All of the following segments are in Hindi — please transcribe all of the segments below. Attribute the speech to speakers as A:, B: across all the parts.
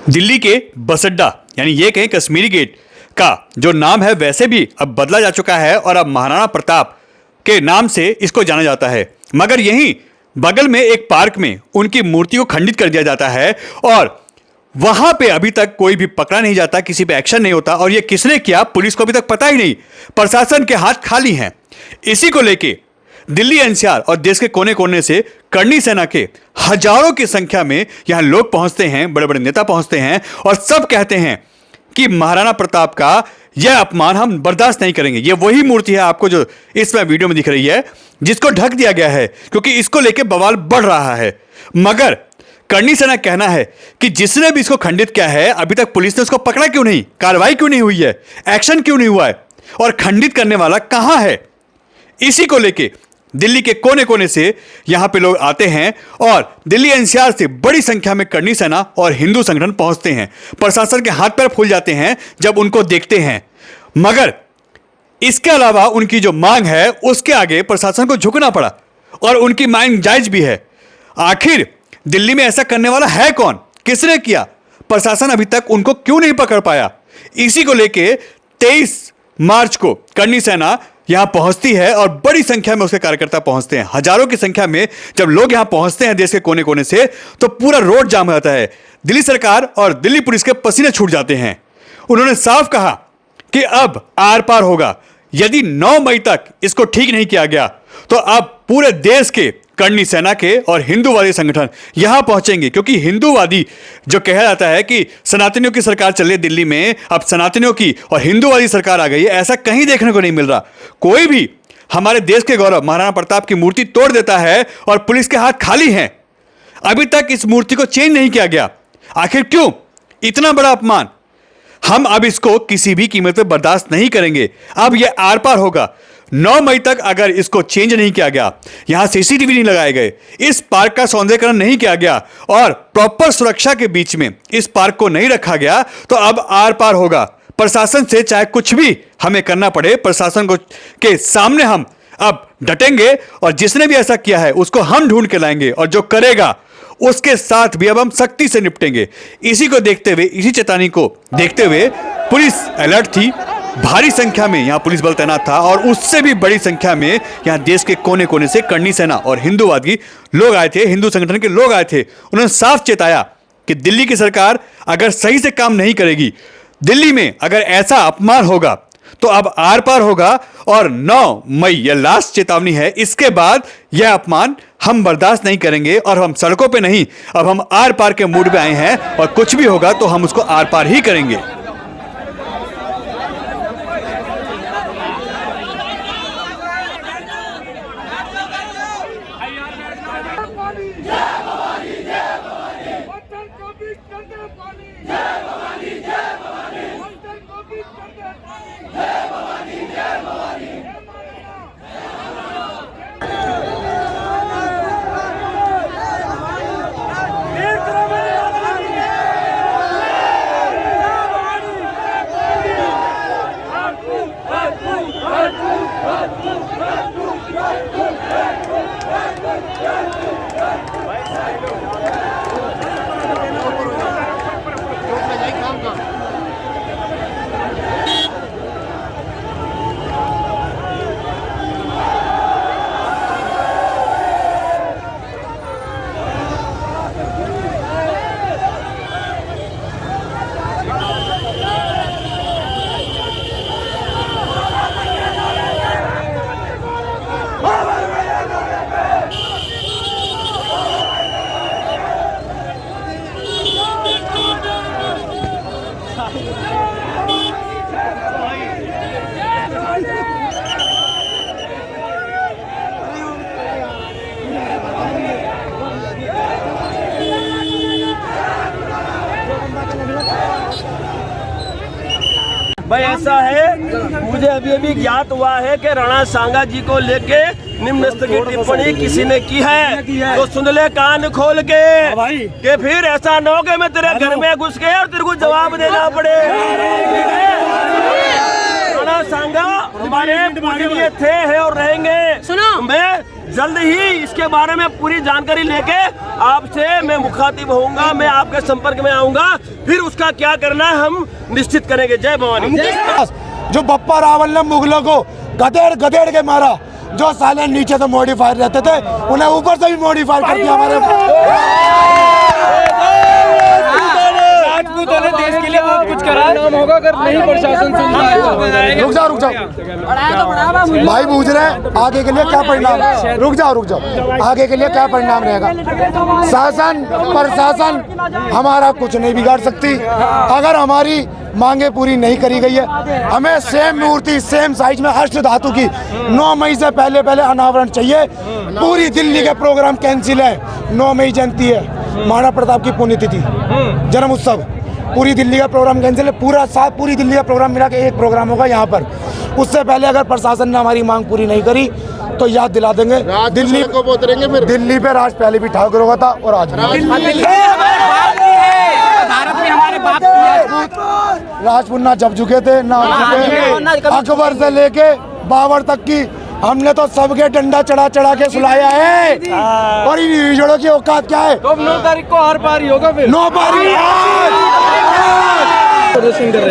A: दिल्ली के बस अड्डा यानी ये कहें कश्मीरी गेट का जो नाम है वैसे भी अब बदला जा चुका है और अब महाराणा प्रताप के नाम से इसको जाना जाता है। मगर यहीं बगल में एक पार्क में उनकी मूर्ति को खंडित कर दिया जाता है और वहां पे अभी तक कोई भी पकड़ा नहीं जाता, किसी पे एक्शन नहीं होता। और ये किसने किया पुलिस को अभी तक पता ही नहीं, प्रशासन के हाथ खाली हैं। इसी को लेके दिल्ली एनसीआर और देश के कोने कोने से करनी सेना के हजारों की संख्या में यहां लोग पहुंचते हैं, बड़े बड़े नेता पहुंचते हैं और सब कहते हैं कि महाराणा प्रताप का यह अपमान हम बर्दाश्त नहीं करेंगे। यह वही मूर्ति है आपको जो इसमें वीडियो में दिख रही है, जिसको ढक दिया गया है क्योंकि इसको लेकर बवाल बढ़ रहा है। मगर करनी सेना कहना है कि जिसने भी इसको खंडित किया है अभी तक पुलिस ने उसको पकड़ा क्यों नहीं, कार्रवाई क्यों नहीं हुई है, एक्शन क्यों नहीं हुआ है और खंडित करने वाला कहां है। इसी को लेके दिल्ली के कोने कोने से यहां पे लोग आते हैं और दिल्ली एनसीआर से बड़ी संख्या में करनी सेना और हिंदू संगठन पहुंचते हैं। प्रशासन के हाथ पैर फूल जाते हैं जब उनको देखते हैं। मगर इसके अलावा उनकी जो मांग है उसके आगे प्रशासन को झुकना पड़ा और उनकी मांग जायज भी है। आखिर दिल्ली में ऐसा करने वाला है कौन, किसने किया, प्रशासन अभी तक उनको क्यों नहीं पकड़ पाया। इसी को लेके 23 मार्च को करनी सेना यहां पहुंचती है और बड़ी संख्या में उसके कार्यकर्ता पहुंचते हैं। हजारों की संख्या में जब लोग यहां पहुंचते हैं देश के कोने कोने से तो पूरा रोड जाम हो जाता है। दिल्ली सरकार और दिल्ली पुलिस के पसीने छूट जाते हैं। उन्होंने साफ कहा कि अब आर पार होगा। यदि 9 मई तक इसको ठीक नहीं किया गया तो अब पूरे देश के करनी सेना के और हिंदूवादी संगठन यहां पहुंचेंगे, क्योंकि हिंदूवादी जो कहा जाता है कि सनातनियों की सरकार चल रही है दिल्ली में, अब सनातनियों की और हिंदूवादी सरकार आ गई है, ऐसा कहीं देखने को नहीं मिल रहा। कोई भी हमारे देश के गौरव महाराणा प्रताप की मूर्ति तोड़ देता है और पुलिस के हाथ खाली हैं। अभी तक इस मूर्ति को चेंज नहीं किया गया। आखिर क्यों इतना बड़ा अपमान। हम अब इसको किसी भी कीमत पर बर्दाश्त नहीं करेंगे। अब यह आर पार होगा। 9 मई तक अगर इसको चेंज नहीं किया गया, यहां सीसीटीवी नहीं लगाए गए, इस पार्क का सौंदर्यीकरण नहीं किया गया और प्रॉपर सुरक्षा के बीच में इस पार्क को नहीं रखा गया तो अब आर पार होगा। प्रशासन से चाहे कुछ भी हमें करना पड़े, प्रशासन को के सामने हम अब डटेंगे और जिसने भी ऐसा किया है उसको हम ढूंढ के लाएंगे और जो करेगा उसके साथ भी अब हम सख्ती से निपटेंगे। इसी को देखते हुए, इसी चेतावनी को देखते हुए पुलिस अलर्ट थी। भारी संख्या में यहां पुलिस बल तैनात था और उससे भी बड़ी संख्या में यहां देश के कोने कोने से करनी सेना और हिंदूवादी लोग आए थे, हिंदू संगठन के लोग आए थे। उन्होंने साफ चेताया कि दिल्ली की सरकार अगर सही से काम नहीं करेगी, दिल्ली में अगर ऐसा अपमान होगा तो अब आर पार होगा और 9 मई यह लास्ट चेतावनी है। इसके बाद यह अपमान हम बर्दाश्त नहीं करेंगे और हम सड़कों पे नहीं, अब हम आर पार के मूड में आए हैं और कुछ भी होगा तो हम उसको आर पार ही करेंगे।
B: भाई ऐसा है, मुझे अभी अभी ज्ञात हुआ है कि राणा सांगा जी को लेके निम्न स्तर की टिप्पणी किसी ने की है, तो सुन ले कान खोल के कि फिर ऐसा न हो कि मैं तेरे घर में घुस के और तेरे को जवाब देना पड़े। राणा सांगा हमारे लिए थे, है और रहेंगे।
C: सुनो,
B: मैं जल्द ही इसके बारे में पूरी जानकारी लेके आपसे मैं मुखातिब होऊंगा, मैं आपके संपर्क में आऊंगा, फिर उसका क्या करना है हम निश्चित करेंगे। जय भवानी।
C: जो बप्पा रावल ने मुगलों को गधेड़ गधेड़ के मारा, जो साले नीचे से मॉडिफायर रहते थे उन्हें ऊपर से भी मॉडिफायर कर दिया हमारे
D: राजपूतों ने देश के लिए बहुत कुछ करा, नाम होगा अगर नहीं प्रशासन सुन रहा है।
C: रुक जाओ भाई, पूछ रहे हैं आगे के लिए क्या परिणाम। रुक जाओ आगे के लिए क्या परिणाम रहेगा। शासन प्रशासन हमारा कुछ नहीं बिगाड़ सकती। अगर हमारी मांगे पूरी नहीं करी गई है, हमें सेम मूर्ति सेम साइज में अष्ट धातु की 9 मई से पहले अनावरण चाहिए। पूरी दिल्ली के प्रोग्राम कैंसिल है। 9 मई जयंती है, महाराणा प्रताप की पुण्यतिथि, जन्म उत्सव, पूरी दिल्ली का प्रोग्राम कैंसिल है। पूरी दिल्ली का प्रोग्राम मिला के एक प्रोग्राम होगा यहाँ पर। उससे पहले अगर प्रशासन ने हमारी मांग पूरी नहीं करी तो याद दिला देंगे, दिल्ली को उतरेंगे। फिर दिल्ली पे राज पहले भी ठाकुर हुआ था और आज राजपूत ना जब झुके थे ना अकबर से लेके बाबर तक की हमने तो सबके डंडा चढ़ा के सुलाया है। और इन हिजड़ों की औकात क्या है?
D: तो 9 तारीख को हर पारी होगा। फिर
C: 9 पारी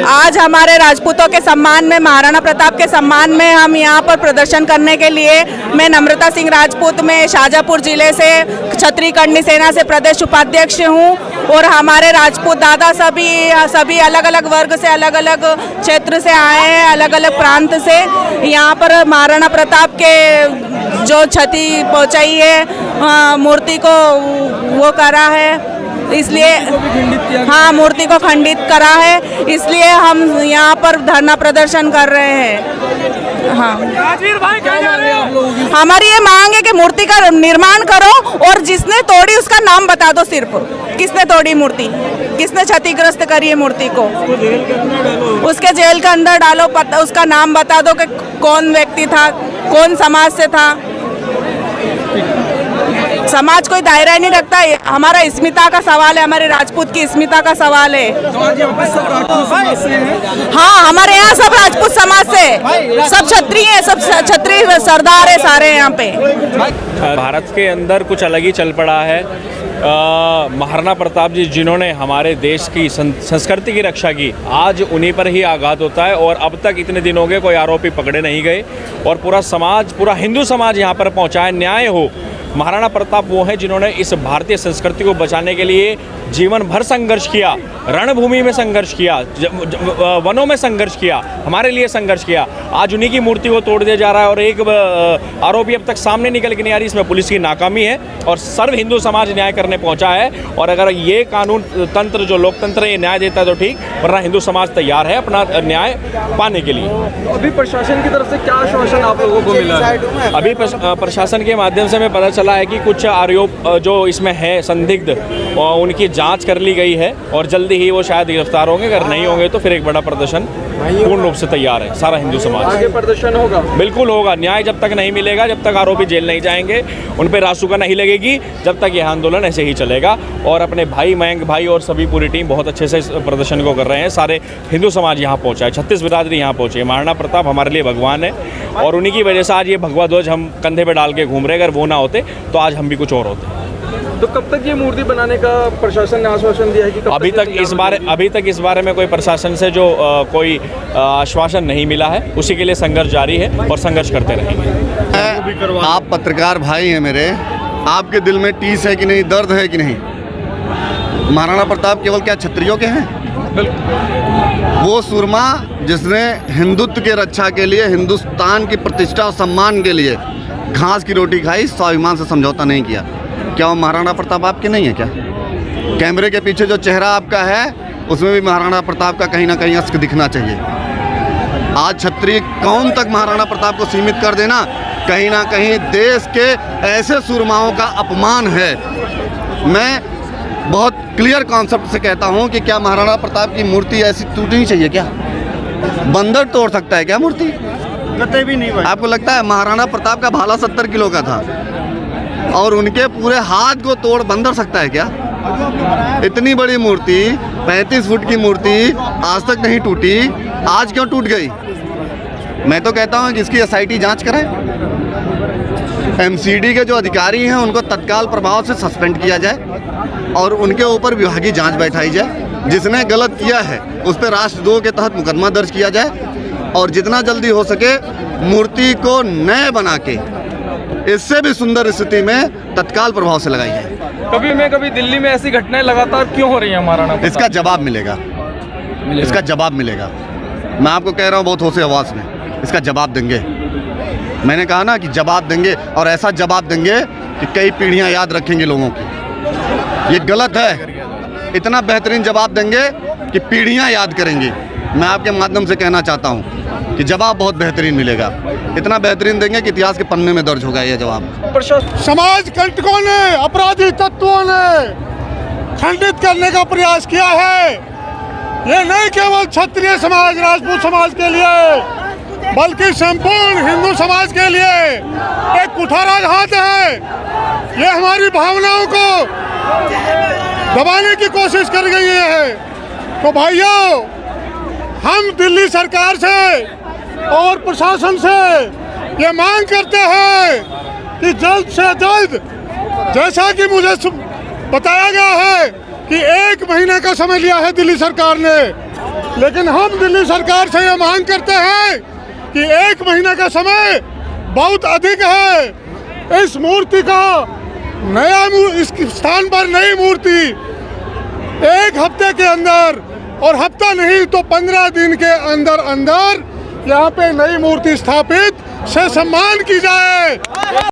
E: आज हमारे राजपूतों के सम्मान में, महाराणा प्रताप के सम्मान में हम यहाँ पर प्रदर्शन करने के लिए, मैं नम्रता सिंह राजपूत में शाजापुर जिले से क्षत्रिय कर्णी सेना से प्रदेश उपाध्यक्ष हूँ। और हमारे राजपूत दादा सभी अलग अलग वर्ग से, अलग अलग क्षेत्र से आए हैं, अलग अलग प्रांत से। यहाँ पर महाराणा प्रताप के जो क्षति पहुँचाई है मूर्ति को वो करा है, इसलिए हाँ मूर्ति को खंडित करा है, इसलिए हम यहाँ पर धरना प्रदर्शन कर रहे हैं। हाँ, हमारी ये मांग है कि मूर्ति का निर्माण करो और जिसने तोड़ी उसका नाम बता दो। सिर्फ किसने तोड़ी मूर्ति, किसने क्षतिग्रस्त करी है मूर्ति को, उसके जेल के अंदर डालो, उसका नाम बता दो कि कौन व्यक्ति था, कौन समाज से था। समाज कोई दायरा नहीं रखता है। हमारा अस्मिता का सवाल है, हमारे राजपूत की अस्मिता का सवाल है। हाँ, हमारे यहाँ सब राजपूत समाज से, सब क्षत्रिय हैं, सब क्षत्रिय सरदार है सारे यहाँ पे।
F: भारत के अंदर कुछ अलग ही चल पड़ा है। महाराणा प्रताप जी जिन्होंने हमारे देश की संस्कृति की रक्षा की, आज उन्हीं पर ही आघात होता है। और अब तक इतने दिन हो गए कोई आरोपी पकड़े नहीं गए और पूरा समाज, पूरा हिंदू समाज यहाँ पर पहुँचा है, न्याय हो। महाराणा प्रताप वो हैं जिन्होंने इस भारतीय संस्कृति को बचाने के लिए जीवन भर संघर्ष किया, रणभूमि में संघर्ष किया, वनों में संघर्ष किया, हमारे लिए संघर्ष किया। आज उन्हीं की मूर्ति को तोड़ दिया जा रहा है और एक आरोपी अब तक सामने निकल के नहीं आ रही। इसमें पुलिस की नाकामी है और सर्व हिंदू समाज न्याय करने पहुंचा है। और अगर ये कानून तंत्र, जो लोकतंत्र, ये न्याय देता है तो ठीक, वरना हिंदू समाज तैयार है अपना न्याय पाने के लिए।
D: अभी प्रशासन की तरफ से क्या आश्वासन आप लोगों को मिला है?
F: अभी प्रशासन के माध्यम से हमें पता चला है कि कुछ आरोप जो इसमें है संदिग्ध, उनकी जांच कर ली गई है और जल्दी ही वो शायद गिरफ्तार होंगे। अगर नहीं होंगे तो फिर एक बड़ा प्रदर्शन पूर्ण रूप से तैयार है सारा हिंदू समाज।
D: आगे प्रदर्शन होगा?
F: बिल्कुल होगा। न्याय जब तक नहीं मिलेगा, जब तक आरोपी जेल नहीं जाएंगे, उन पर रासुका नहीं लगेगी, जब तक यह आंदोलन ऐसे ही चलेगा। और अपने भाई, मयंक भाई और सभी पूरी टीम बहुत अच्छे से इस प्रदर्शन को कर रहे हैं। सारे हिंदू समाज यहाँ पहुँचा है, 36 बिरादरी यहाँ पहुँची है। महाराणा प्रताप हमारे लिए भगवान है और उन्हीं की वजह से आज ये भगवा ध्वज हम कंधे पे डाल के घूम रहे। अगर वो ना होते तो आज हम भी कुछ और होते।
D: तो कब तक ये मूर्ति बनाने का प्रशासन ने आश्वासन दिया है कि
F: अभी तक इस बारे में कोई प्रशासन से जो कोई आश्वासन नहीं मिला है। उसी के लिए संघर्ष जारी है और संघर्ष करते रहेंगे।
G: आप पत्रकार भाई हैं मेरे, आपके दिल में टीस है कि नहीं, दर्द है कि नहीं? महाराणा प्रताप केवल क्या क्षत्रियों के हैं? वो सूरमा जिसने हिंदुत्व के रक्षा के लिए, हिंदुस्तान की प्रतिष्ठा और सम्मान के लिए घास की रोटी खाई, स्वाभिमान से समझौता नहीं किया। क्या वो महाराणा प्रताप आपके नहीं है क्या? कैमरे के पीछे जो चेहरा आपका है उसमें भी महाराणा प्रताप का कहीं ना कहीं अस्क दिखना चाहिए। आज क्षत्रिय कौन तक महाराणा प्रताप को सीमित कर देना कहीं ना कहीं देश के ऐसे सूरमाओं का अपमान है। मैं बहुत क्लियर कॉन्सेप्ट से कहता हूं कि क्या महाराणा प्रताप की मूर्ति ऐसी टूटनी चाहिए क्या? बंदर तोड़ सकता है क्या मूर्ति? कतई भी नहीं भाई। आपको लगता है महाराणा प्रताप का भाला 70 किलो का था और उनके पूरे हाथ को तोड़ बंदर सकता है क्या? इतनी बड़ी मूर्ति, 35 फुट की मूर्ति आज तक नहीं टूटी, आज क्यों टूट गई? मैं तो कहता हूं कि इसकी SIT जांच करें। एमसीडी के जो अधिकारी हैं उनको तत्काल प्रभाव से सस्पेंड किया जाए और उनके ऊपर विभागीय जांच बैठाई जाए। जिसने गलत किया है उस पर राष्ट्रद्रोह के तहत मुकदमा दर्ज किया जाए और जितना जल्दी हो सके मूर्ति को नए बना के इससे भी सुंदर स्थिति में तत्काल प्रभाव से लगाई जाए।
D: कभी दिल्ली में ऐसी घटनाएं लगातार क्यों हो रही हैं महाराणा प्रताप?
G: इसका जवाब मिलेगा, इसका जवाब मिलेगा। मैं आपको कह रहा हूँ बहुत होश आवाज़ में, इसका जवाब देंगे। मैंने कहा ना कि जवाब देंगे और ऐसा जवाब देंगे कि कई पीढ़ियां याद रखेंगे लोगों की। ये गलत है, इतना बेहतरीन जवाब देंगे कि पीढ़ियां याद करेंगी। मैं आपके माध्यम से कहना चाहता हूं कि जवाब बहुत बेहतरीन मिलेगा, इतना बेहतरीन देंगे कि इतिहास के पन्ने में दर्ज होगा ये जवाब।
C: समाज कंटकों ने, अपराधी तत्वों ने खंडित करने का प्रयास किया है। ये नहीं केवल क्षत्रिय समाज, राजपूत समाज के लिए बल्कि संपूर्ण हिंदू समाज के लिए एक कुठाराघात है। ये हमारी भावनाओं को दबाने की कोशिश कर गई है। तो भाइयों, हम दिल्ली सरकार से और प्रशासन से ये मांग करते हैं कि जल्द से जल्द, जैसा कि मुझे बताया गया है कि 1 महीने का समय लिया है दिल्ली सरकार ने, लेकिन हम दिल्ली सरकार से ये मांग करते हैं कि 1 महीने का समय बहुत अधिक है। इस मूर्ति का इस स्थान पर नई मूर्ति 1 हफ्ते के अंदर, और हफ्ता नहीं तो 15 दिन के अंदर अंदर यहाँ पे नई मूर्ति स्थापित से सम्मान की जाए।